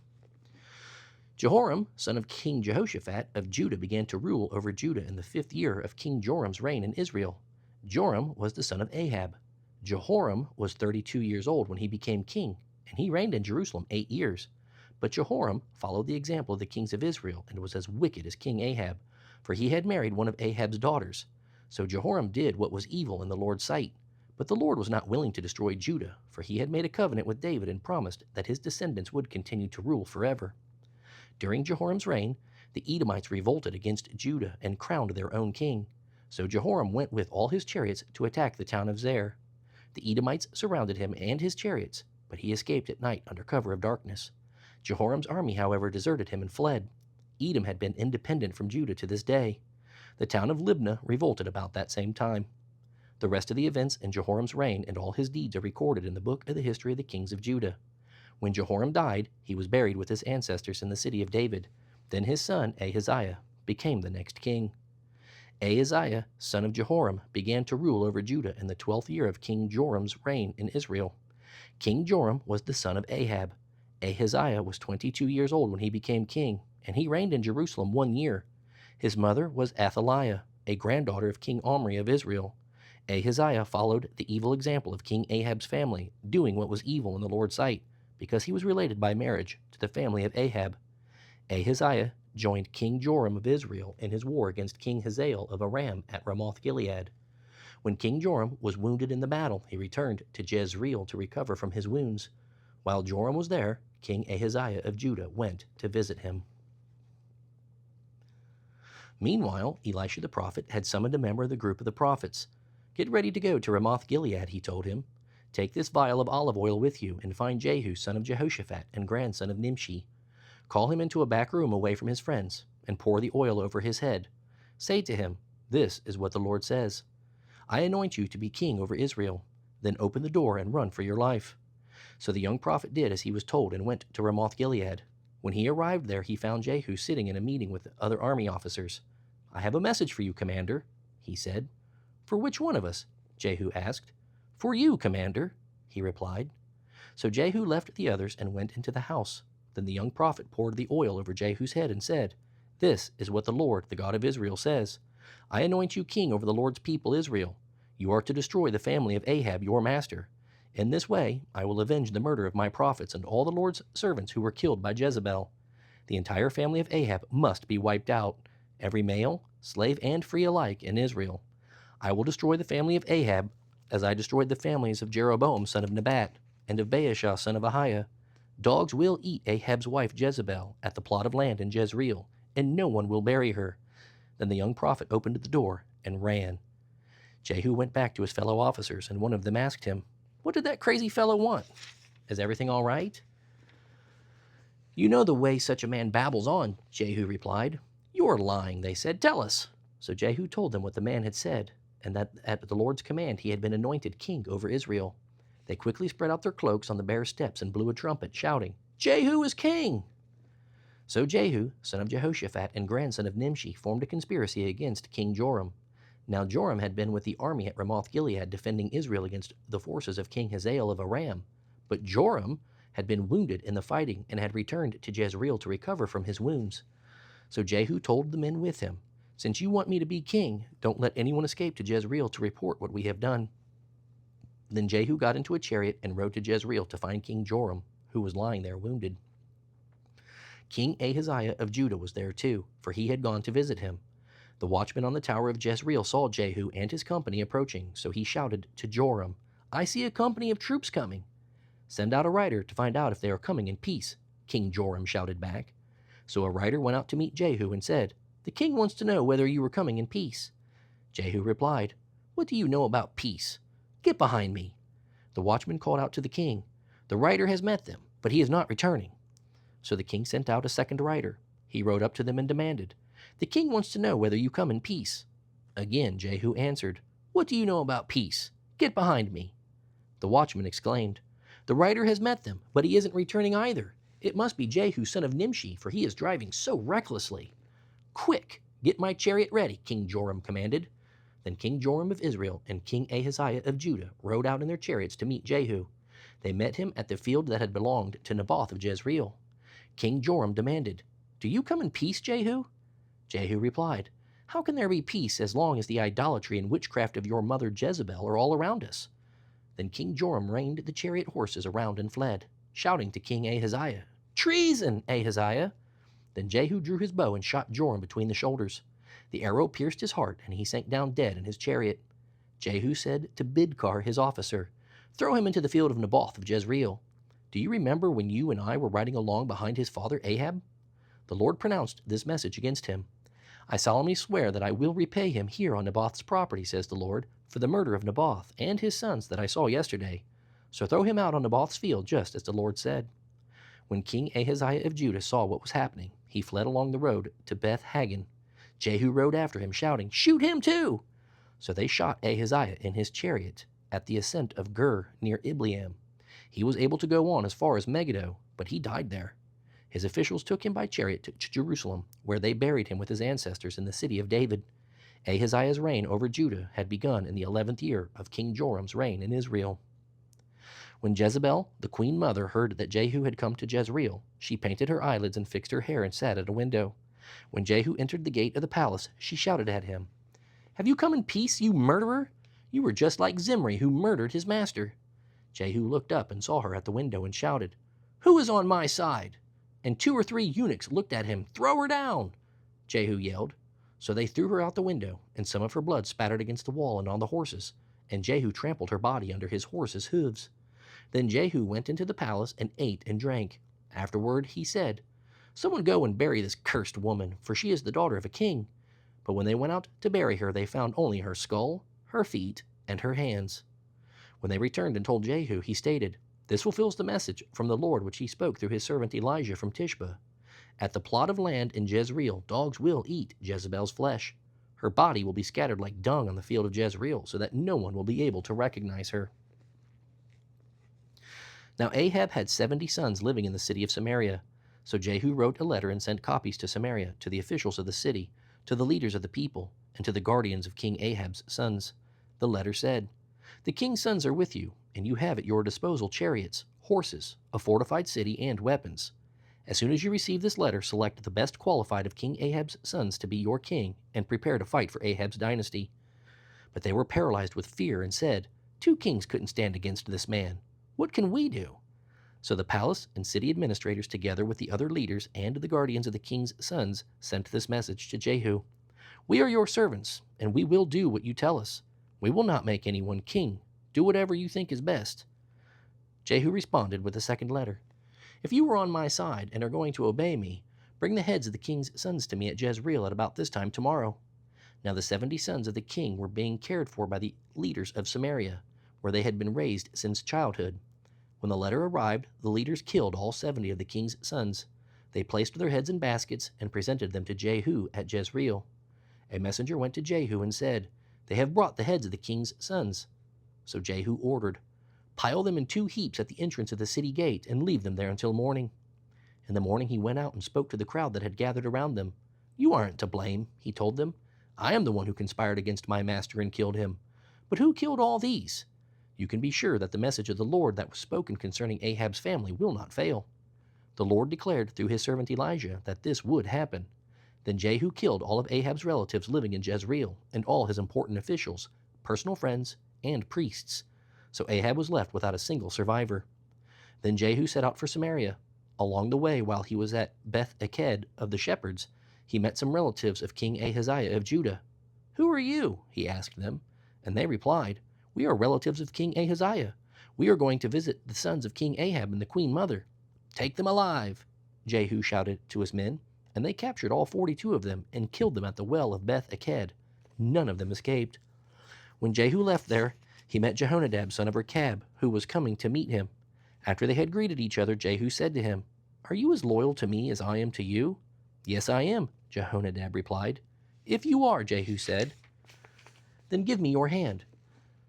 Jehoram, son of King Jehoshaphat of Judah, began to rule over Judah in the 5th year of King Joram's reign in Israel. Joram was the son of Ahab. Jehoram was 32 years old when he became king, and he reigned in Jerusalem 8 years. But Jehoram followed the example of the kings of Israel and was as wicked as King Ahab, for he had married one of Ahab's daughters. So Jehoram did what was evil in the Lord's sight. But the Lord was not willing to destroy Judah, for he had made a covenant with David and promised that his descendants would continue to rule forever. During Jehoram's reign, the Edomites revolted against Judah and crowned their own king. So Jehoram went with all his chariots to attack the town of Zer. The Edomites surrounded him and his chariots, but he escaped at night under cover of darkness. Jehoram's army, however, deserted him and fled. Edom had been independent from Judah to this day. The town of Libnah revolted about that same time. The rest of the events in Jehoram's reign and all his deeds are recorded in the book of the history of the kings of Judah. When Jehoram died, he was buried with his ancestors in the city of David. Then his son Ahaziah became the next king. Ahaziah, son of Jehoram, began to rule over Judah in the 12th year of King Joram's reign in Israel. King Joram was the son of Ahab. Ahaziah was 22 years old when he became king, and he reigned in Jerusalem 1 year. His mother was Athaliah, a granddaughter of King Omri of Israel. Ahaziah followed the evil example of King Ahab's family, doing what was evil in the Lord's sight, because he was related by marriage to the family of Ahab. Ahaziah joined King Joram of Israel in his war against King Hazael of Aram at Ramoth-Gilead. When King Joram was wounded in the battle, he returned to Jezreel to recover from his wounds. While Joram was there, King Ahaziah of Judah went to visit him. Meanwhile, Elisha the prophet had summoned a member of the group of the prophets. "Get ready to go to Ramoth-Gilead," he told him. "Take this vial of olive oil with you and find Jehu, son of Jehoshaphat and grandson of Nimshi. Call him into a back room away from his friends and pour the oil over his head. Say to him, 'This is what the Lord says. I anoint you to be king over Israel.' Then open the door and run for your life." So the young prophet did as he was told and went to Ramoth-Gilead. When he arrived there, he found Jehu sitting in a meeting with the other army officers. "I have a message for you, commander," he said. "For which one of us?" Jehu asked. "For you, commander," he replied. So Jehu left the others and went into the house. Then the young prophet poured the oil over Jehu's head and said, "This is what the Lord, the God of Israel, says. I anoint you king over the Lord's people Israel. You are to destroy the family of Ahab, your master. In this way, I will avenge the murder of my prophets and all the Lord's servants who were killed by Jezebel. The entire family of Ahab must be wiped out, every male, slave, and free alike in Israel. I will destroy the family of Ahab as I destroyed the families of Jeroboam son of Nebat and of Baasha son of Ahiah. Dogs will eat Ahab's wife Jezebel at the plot of land in Jezreel, and no one will bury her." Then the young prophet opened the door and ran. Jehu went back to his fellow officers, and one of them asked him, "What did that crazy fellow want? Is everything all right?" "You know the way such a man babbles on," Jehu replied. "You're lying," they said. "Tell us." So Jehu told them what the man had said, and that at the Lord's command he had been anointed king over Israel. They quickly spread out their cloaks on the bare steps and blew a trumpet, shouting, "Jehu is king!" So Jehu, son of Jehoshaphat and grandson of Nimshi, formed a conspiracy against King Joram. Now Joram had been with the army at Ramoth-Gilead defending Israel against the forces of King Hazael of Aram. But Joram had been wounded in the fighting and had returned to Jezreel to recover from his wounds. So Jehu told the men with him, "Since you want me to be king, don't let anyone escape to Jezreel to report what we have done." Then Jehu got into a chariot and rode to Jezreel to find King Joram, who was lying there wounded. King Ahaziah of Judah was there too, for he had gone to visit him. The watchman on the tower of Jezreel saw Jehu and his company approaching, so he shouted to Joram, "I see a company of troops coming." "Send out a rider to find out if they are coming in peace," King Joram shouted back. So a rider went out to meet Jehu and said, "The king wants to know whether you were coming in peace." Jehu replied, "What do you know about peace? Get behind me." The watchman called out to the king, "The rider has met them, but he is not returning." So the king sent out a second rider. He rode up to them and demanded, "The king wants to know whether you come in peace." Again Jehu answered, "What do you know about peace? Get behind me." The watchman exclaimed, "The rider has met them, but he isn't returning either. It must be Jehu son of Nimshi, for he is driving so recklessly." "Quick, get my chariot ready," King Joram commanded. Then King Joram of Israel and King Ahaziah of Judah rode out in their chariots to meet Jehu. They met him at the field that had belonged to Naboth of Jezreel. King Joram demanded, "Do you come in peace, Jehu?" Jehu replied, "How can there be peace as long as the idolatry and witchcraft of your mother Jezebel are all around us?" Then King Joram reined the chariot horses around and fled, shouting to King Ahaziah, "Treason, Ahaziah!" Then Jehu drew his bow and shot Joram between the shoulders. The arrow pierced his heart, and he sank down dead in his chariot. Jehu said to Bidkar, his officer, "Throw him into the field of Naboth of Jezreel. Do you remember when you and I were riding along behind his father Ahab? The Lord pronounced this message against him. I solemnly swear that I will repay him here on Naboth's property, says the Lord, for the murder of Naboth and his sons that I saw yesterday. So throw him out on Naboth's field, just as the Lord said." When King Ahaziah of Judah saw what was happening, he fled along the road to Beth Hagan. Jehu rode after him, shouting, "Shoot him too!" So they shot Ahaziah in his chariot at the ascent of Gur near Ibleam. He was able to go on as far as Megiddo, but he died there. His officials took him by chariot to Jerusalem, where they buried him with his ancestors in the city of David. Ahaziah's reign over Judah had begun in the 11th year of King Joram's reign in Israel. When Jezebel, the queen mother, heard that Jehu had come to Jezreel, she painted her eyelids and fixed her hair and sat at a window. When Jehu entered the gate of the palace, she shouted at him, "Have you come in peace, you murderer? You were just like Zimri, who murdered his master." Jehu looked up and saw her at the window and shouted, "Who is on my side?" And 2 or 3 eunuchs looked at him. "Throw her down!" Jehu yelled. So they threw her out the window, and some of her blood spattered against the wall and on the horses, and Jehu trampled her body under his horse's hooves. Then Jehu went into the palace and ate and drank. Afterward he said, "Someone go and bury this cursed woman, for she is the daughter of a king." But when they went out to bury her, they found only her skull, her feet, and her hands. When they returned and told Jehu, he stated, "This fulfills the message from the Lord which he spoke through his servant Elijah from Tishbe. At the plot of land in Jezreel, dogs will eat Jezebel's flesh. Her body will be scattered like dung on the field of Jezreel, so that no one will be able to recognize her." Now Ahab had 70 sons living in the city of Samaria. So Jehu wrote a letter and sent copies to Samaria, to the officials of the city, to the leaders of the people, and to the guardians of King Ahab's sons. The letter said, "The king's sons are with you, and you have at your disposal chariots, horses, a fortified city, and weapons. As soon as you receive this letter, select the best qualified of King Ahab's sons to be your king, and prepare to fight for Ahab's dynasty." But they were paralyzed with fear and said, "2 kings couldn't stand against this man. What can we do?" So the palace and city administrators, together with the other leaders and the guardians of the king's sons, sent this message to Jehu. "We are your servants, and we will do what you tell us. We will not make anyone king. Do whatever you think is best." Jehu responded with a second letter. "If you are on my side and are going to obey me, bring the heads of the king's sons to me at Jezreel at about this time tomorrow." Now the 70 sons of the king were being cared for by the leaders of Samaria, where they had been raised since childhood. When the letter arrived, the leaders killed all 70 of the king's sons. They placed their heads in baskets and presented them to Jehu at Jezreel. A messenger went to Jehu and said, "They have brought the heads of the king's sons." So Jehu ordered, "Pile them in 2 heaps at the entrance of the city gate and leave them there until morning." In the morning he went out and spoke to the crowd that had gathered around them. "You aren't to blame," he told them. "I am the one who conspired against my master and killed him. But who killed all these? You can be sure that the message of the Lord that was spoken concerning Ahab's family will not fail." The Lord declared through his servant Elijah that this would happen. Then Jehu killed all of Ahab's relatives living in Jezreel, and all his important officials, personal friends, and priests. So Ahab was left without a single survivor. Then Jehu set out for Samaria. Along the way, while he was at Beth Eked of the shepherds, he met some relatives of King Ahaziah of Judah. "Who are you?" he asked them. And they replied, "We are relatives of King Ahaziah. We are going to visit the sons of King Ahab and the queen mother." "Take them alive," Jehu shouted to his men, and they captured all 42 of them and killed them at the well of Beth Eked. None of them escaped. When Jehu left there, he met Jehonadab, son of Rechab, who was coming to meet him. After they had greeted each other, Jehu said to him, "Are you as loyal to me as I am to you?" Yes, I am, Jehonadab replied. If you are, Jehu said, then give me your hand.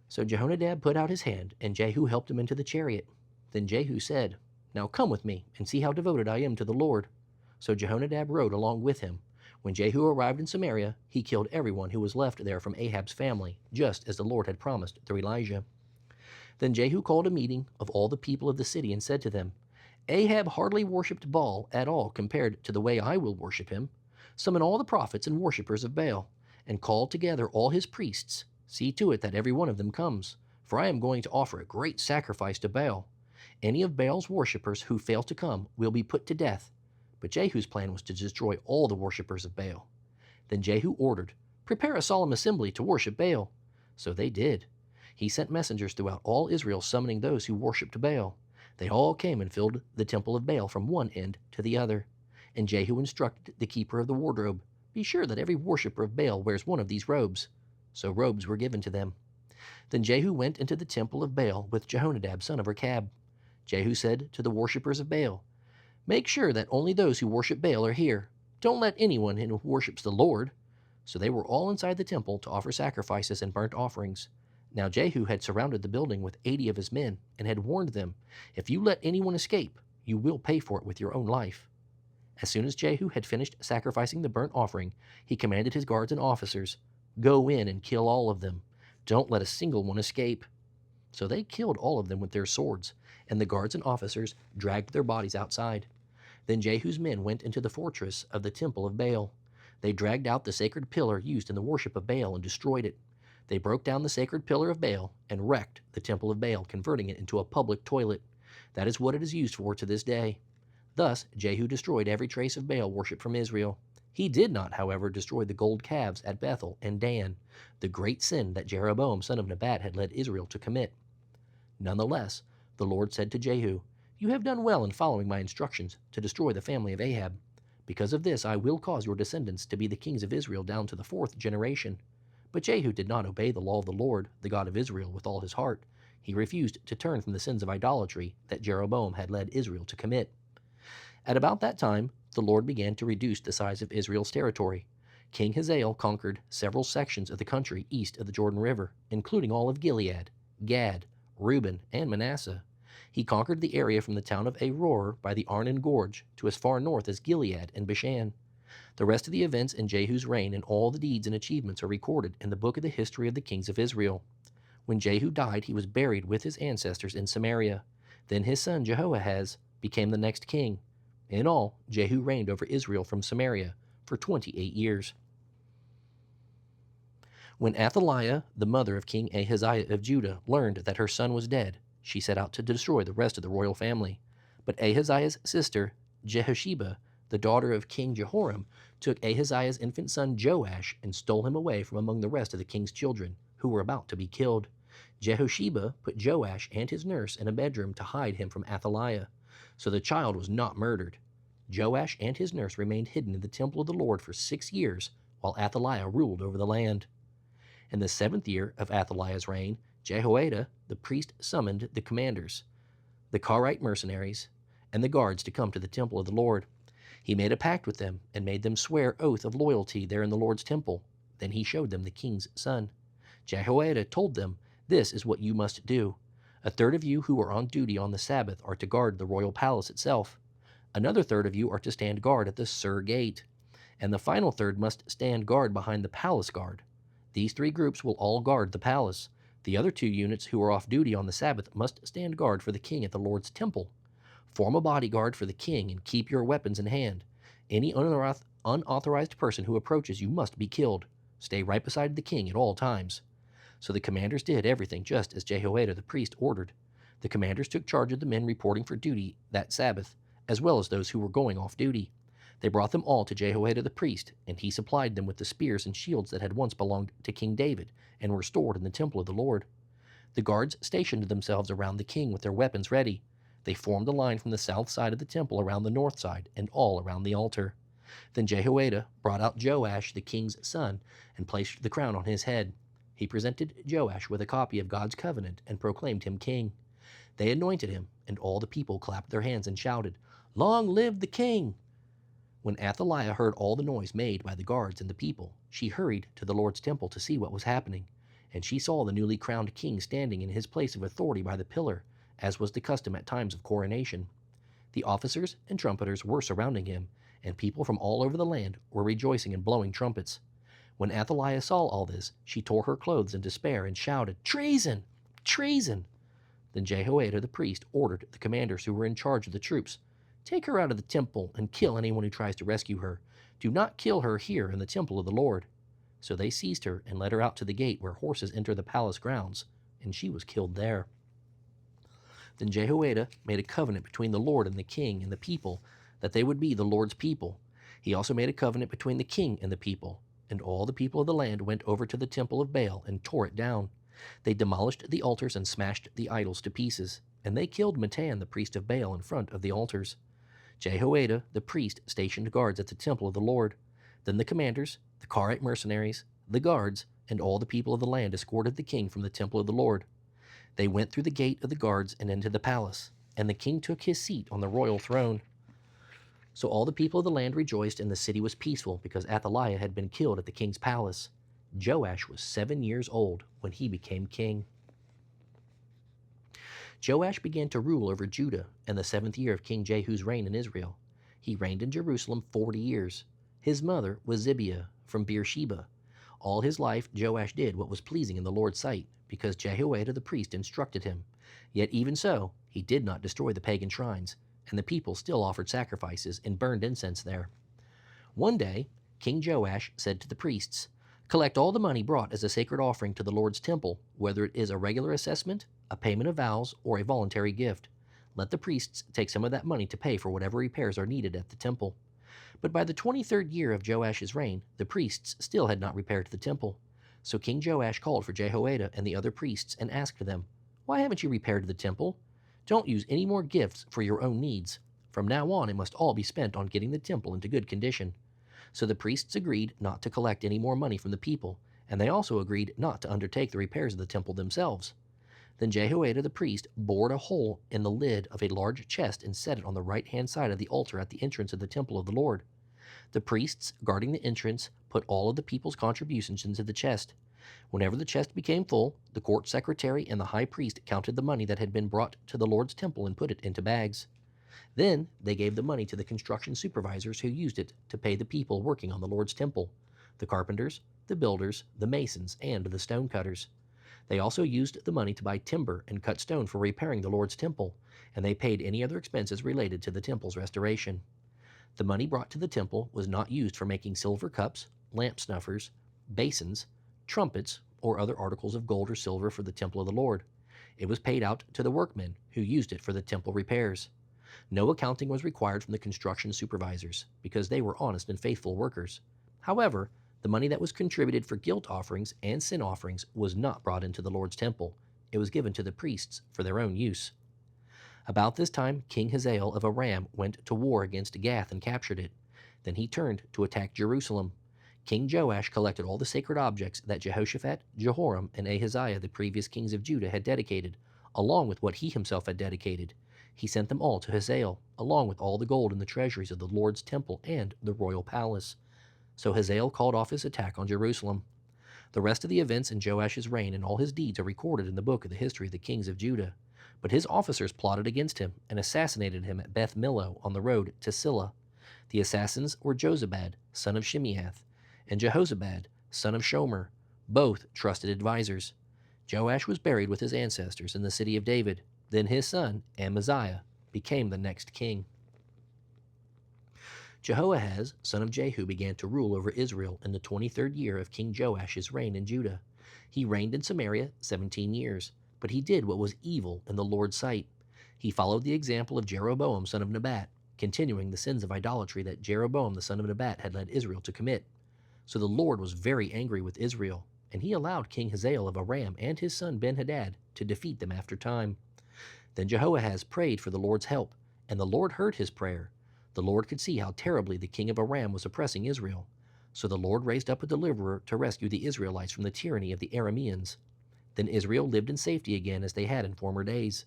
So Jehonadab put out his hand, and Jehu helped him into the chariot. Then Jehu said, Now come with me, and see how devoted I am to the Lord. So Jehonadab rode along with him. When Jehu arrived in Samaria, he killed everyone who was left there from Ahab's family, just as the Lord had promised through Elijah. Then Jehu called a meeting of all the people of the city and said to them, Ahab hardly worshipped Baal at all compared to the way I will worship him. Summon all the prophets and worshippers of Baal, and call together all his priests. See to it that every one of them comes, for I am going to offer a great sacrifice to Baal. Any of Baal's worshippers who fail to come will be put to death. But Jehu's plan was to destroy all the worshippers of Baal. Then Jehu ordered, Prepare a solemn assembly to worship Baal. So they did. He sent messengers throughout all Israel summoning those who worshipped Baal. They all came and filled the temple of Baal from one end to the other. And Jehu instructed the keeper of the wardrobe, Be sure that every worshipper of Baal wears one of these robes. So robes were given to them. Then Jehu went into the temple of Baal with Jehonadab son of Rechab. Jehu said to the worshippers of Baal, Make sure that only those who worship Baal are here. Don't let anyone who worships the Lord. So they were all inside the temple to offer sacrifices and burnt offerings. Now Jehu had surrounded the building with 80 of his men and had warned them, If you let anyone escape, you will pay for it with your own life. As soon as Jehu had finished sacrificing the burnt offering, he commanded his guards and officers, Go in and kill all of them. Don't let a single one escape. So they killed all of them with their swords, and the guards and officers dragged their bodies outside. Then Jehu's men went into the fortress of the temple of Baal. They dragged out the sacred pillar used in the worship of Baal and destroyed it. They broke down the sacred pillar of Baal and wrecked the temple of Baal, converting it into a public toilet. That is what it is used for to this day. Thus Jehu destroyed every trace of Baal worship from Israel. He did not, however, destroy the gold calves at Bethel and Dan, the great sin that Jeroboam son of Nebat had led Israel to commit. Nonetheless, the Lord said to Jehu, You have done well in following my instructions to destroy the family of Ahab. Because of this I will cause your descendants to be the kings of Israel down to the 4th generation. But Jehu did not obey the law of the Lord, the God of Israel, with all his heart. He refused to turn from the sins of idolatry that Jeroboam had led Israel to commit. At about that time, the Lord began to reduce the size of Israel's territory. King Hazael conquered several sections of the country east of the Jordan River, including all of Gilead, Gad, Reuben, and Manasseh. He conquered the area from the town of Aroer by the Arnon Gorge to as far north as Gilead and Bashan. The rest of the events in Jehu's reign and all the deeds and achievements are recorded in the book of the history of the kings of Israel. When Jehu died, he was buried with his ancestors in Samaria. Then his son Jehoahaz became the next king. In all, Jehu reigned over Israel from Samaria for 28 years. When Athaliah, the mother of King Ahaziah of Judah, learned that her son was dead, she set out to destroy the rest of the royal family. But Ahaziah's sister, Jehosheba, the daughter of King Jehoram, took Ahaziah's infant son Joash and stole him away from among the rest of the king's children, who were about to be killed. Jehosheba put Joash and his nurse in a bedroom to hide him from Athaliah, so the child was not murdered. Joash and his nurse remained hidden in the temple of the Lord for 6 years, while Athaliah ruled over the land. In the 7th year of Athaliah's reign, Jehoiada the priest summoned the commanders, the Karite mercenaries, and the guards to come to the temple of the Lord. He made a pact with them and made them swear oath of loyalty there in the Lord's temple. Then he showed them the king's son. Jehoiada told them, This is what you must do. A third of you who are on duty on the Sabbath are to guard the royal palace itself. Another third of you are to stand guard at the Sur Gate. And the final third must stand guard behind the palace guard. These 3 groups will all guard the palace. The other 2 units who are off duty on the Sabbath must stand guard for the king at the Lord's temple. Form a bodyguard for the king and keep your weapons in hand. Any unauthorized person who approaches you must be killed. Stay right beside the king at all times. So the commanders did everything just as Jehoiada the priest ordered. The commanders took charge of the men reporting for duty that Sabbath, as well as those who were going off duty. They brought them all to Jehoiada the priest, and he supplied them with the spears and shields that had once belonged to King David and were stored in the temple of the Lord. The guards stationed themselves around the king with their weapons ready. They formed a line from the south side of the temple around the north side and all around the altar. Then Jehoiada brought out Joash the king's son and placed the crown on his head. He presented Joash with a copy of God's covenant and proclaimed him king. They anointed him, and all the people clapped their hands and shouted, Long live the king! When Athaliah heard all the noise made by the guards and the people, she hurried to the Lord's temple to see what was happening, and she saw the newly crowned king standing in his place of authority by the pillar, as was the custom at times of coronation. The officers and trumpeters were surrounding him, and people from all over the land were rejoicing and blowing trumpets. When Athaliah saw all this, she tore her clothes in despair and shouted, "Treason! Treason!" Then Jehoiada the priest ordered the commanders who were in charge of the troops, "Take her out of the temple and kill anyone who tries to rescue her. Do not kill her here in the temple of the Lord." So they seized her and led her out to the gate where horses enter the palace grounds, and she was killed there. Then Jehoiada made a covenant between the Lord and the king and the people that they would be the Lord's people. He also made a covenant between the king and the people, and all the people of the land went over to the temple of Baal and tore it down. They demolished the altars and smashed the idols to pieces, and they killed Mattan the priest of Baal in front of the altars. Jehoiada the priest stationed guards at the temple of the Lord. Then the commanders, the Karite mercenaries, the guards, and all the people of the land escorted the king from the temple of the Lord. They went through the gate of the guards and into the palace, and the king took his seat on the royal throne. So all the people of the land rejoiced, and the city was peaceful, because Athaliah had been killed at the king's palace. Joash was 7 years old when he became king. Joash began to rule over Judah in the 7th year of King Jehu's reign in Israel. He reigned in Jerusalem 40 years. His mother was Zibiah from Beersheba. All his life Joash did what was pleasing in the Lord's sight, because Jehoiada the priest instructed him. Yet even so, he did not destroy the pagan shrines, and the people still offered sacrifices and burned incense there. One day, King Joash said to the priests, "Collect all the money brought as a sacred offering to the Lord's temple, whether it is a regular assessment, a payment of vows, or a voluntary gift. Let the priests take some of that money to pay for whatever repairs are needed at the temple." But by the 23rd year of Joash's reign, the priests still had not repaired the temple. So King Joash called for Jehoiada and the other priests and asked them, "Why haven't you repaired the temple? Don't use any more gifts for your own needs. From now on, it must all be spent on getting the temple into good condition." So the priests agreed not to collect any more money from the people, and they also agreed not to undertake the repairs of the temple themselves. Then Jehoiada the priest bored a hole in the lid of a large chest and set it on the right-hand side of the altar at the entrance of the temple of the Lord. The priests guarding the entrance put all of the people's contributions into the chest. Whenever the chest became full, the court secretary and the high priest counted the money that had been brought to the Lord's temple and put it into bags. Then they gave the money to the construction supervisors who used it to pay the people working on the Lord's temple, the carpenters, the builders, the masons, and the stonecutters. They also used the money to buy timber and cut stone for repairing the Lord's temple, and they paid any other expenses related to the temple's restoration. The money brought to the temple was not used for making silver cups, lamp snuffers, basins, trumpets, or other articles of gold or silver for the temple of the Lord. It was paid out to the workmen who used it for the temple repairs. No accounting was required from the construction supervisors, because they were honest and faithful workers. However, the money that was contributed for guilt offerings and sin offerings was not brought into the Lord's temple. It was given to the priests for their own use. About this time, King Hazael of Aram went to war against Gath and captured it. Then he turned to attack Jerusalem. King Joash collected all the sacred objects that Jehoshaphat, Jehoram, and Ahaziah, the previous kings of Judah, had dedicated, along with what he himself had dedicated. He sent them all to Hazael, along with all the gold in the treasuries of the Lord's temple and the royal palace. So Hazael called off his attack on Jerusalem. The rest of the events in Joash's reign and all his deeds are recorded in the book of the history of the kings of Judah. But his officers plotted against him and assassinated him at Beth Millo on the road to Silla. The assassins were Jozabad, son of Shimeath, and Jehozabad, son of Shomer, both trusted advisors. Joash was buried with his ancestors in the city of David. Then his son, Amaziah, became the next king. Jehoahaz, son of Jehu, began to rule over Israel in the 23rd year of King Joash's reign in Judah. He reigned in Samaria 17 years, but he did what was evil in the Lord's sight. He followed the example of Jeroboam, son of Nebat, continuing the sins of idolatry that Jeroboam, the son of Nebat, had led Israel to commit. So the Lord was very angry with Israel, and he allowed King Hazael of Aram and his son Ben-Hadad to defeat them after time. Then Jehoahaz prayed for the Lord's help, and the Lord heard his prayer. The Lord could see how terribly the king of Aram was oppressing Israel. So the Lord raised up a deliverer to rescue the Israelites from the tyranny of the Arameans. Then Israel lived in safety again as they had in former days.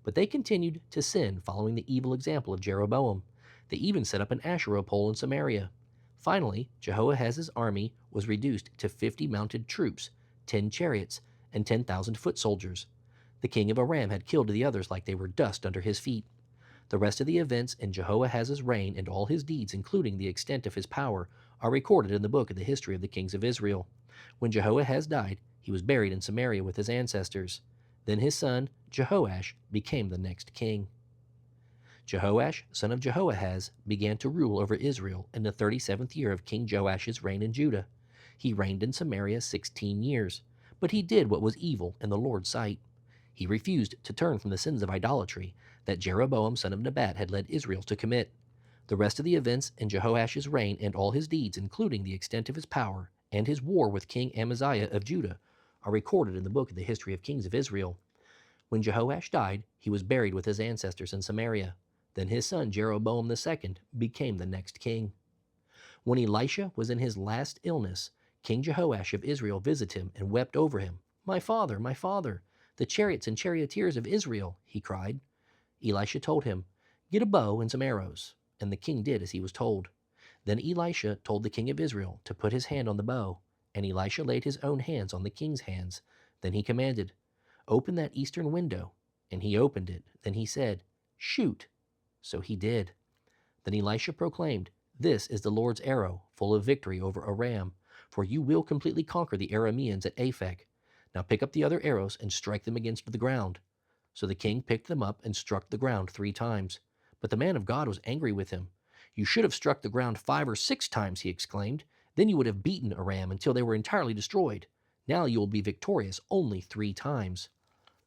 But they continued to sin, following the evil example of Jeroboam. They even set up an Asherah pole in Samaria. Finally, Jehoahaz's army was reduced to 50 mounted troops, 10 chariots, and 10,000 foot soldiers. The king of Aram had killed the others like they were dust under his feet. The rest of the events in Jehoahaz's reign and all his deeds, including the extent of his power, are recorded in the book of the history of the kings of Israel. When Jehoahaz died, he was buried in Samaria with his ancestors. Then his son, Jehoash, became the next king. Jehoash, son of Jehoahaz, began to rule over Israel in the 37th year of King Joash's reign in Judah. He reigned in Samaria 16 years, but he did what was evil in the Lord's sight. He refused to turn from the sins of idolatry that Jeroboam son of Nebat had led Israel to commit. The rest of the events in Jehoash's reign and all his deeds, including the extent of his power and his war with King Amaziah of Judah, are recorded in the book of the history of kings of Israel. When Jehoash died, he was buried with his ancestors in Samaria. Then his son Jeroboam II became the next king. When Elisha was in his last illness, King Jehoash of Israel visited him and wept over him. My father, the chariots and charioteers of Israel, he cried. Elisha told him, Get a bow and some arrows. And the king did as he was told. Then Elisha told the king of Israel to put his hand on the bow, and Elisha laid his own hands on the king's hands. Then he commanded, Open that eastern window. And he opened it. Then he said, Shoot. So he did. Then Elisha proclaimed, This is the Lord's arrow, full of victory over Aram, for you will completely conquer the Arameans at Aphek. Now pick up the other arrows and strike them against the ground. So the king picked them up and struck the ground 3 times. But the man of God was angry with him. You should have struck the ground 5 or 6 times, he exclaimed. Then you would have beaten Aram until they were entirely destroyed. Now you will be victorious only 3 times.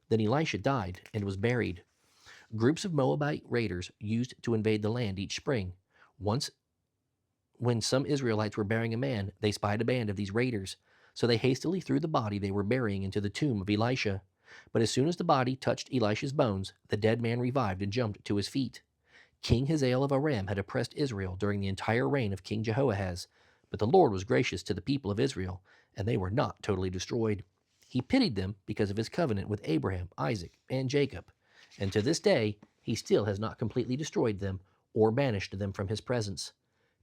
Then Elisha died and was buried. Groups of Moabite raiders used to invade the land each spring. Once, when some Israelites were burying a man, they spied a band of these raiders. So they hastily threw the body they were burying into the tomb of Elisha. But as soon as the body touched Elisha's bones, the dead man revived and jumped to his feet. King Hazael of Aram had oppressed Israel during the entire reign of King Jehoahaz, but the Lord was gracious to the people of Israel, and they were not totally destroyed. He pitied them because of his covenant with Abraham, Isaac, and Jacob, and to this day he still has not completely destroyed them or banished them from his presence.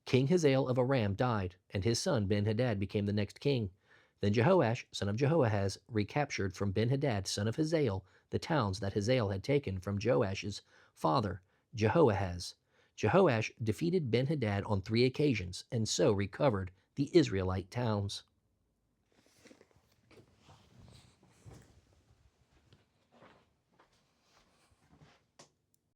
King Hazael of Aram died, and his son Ben-Hadad became the next king. Then Jehoash, son of Jehoahaz, recaptured from Ben-Hadad, son of Hazael, the towns that Hazael had taken from Joash's father, Jehoahaz. Jehoash defeated Ben-Hadad on 3 occasions, and so recovered the Israelite towns.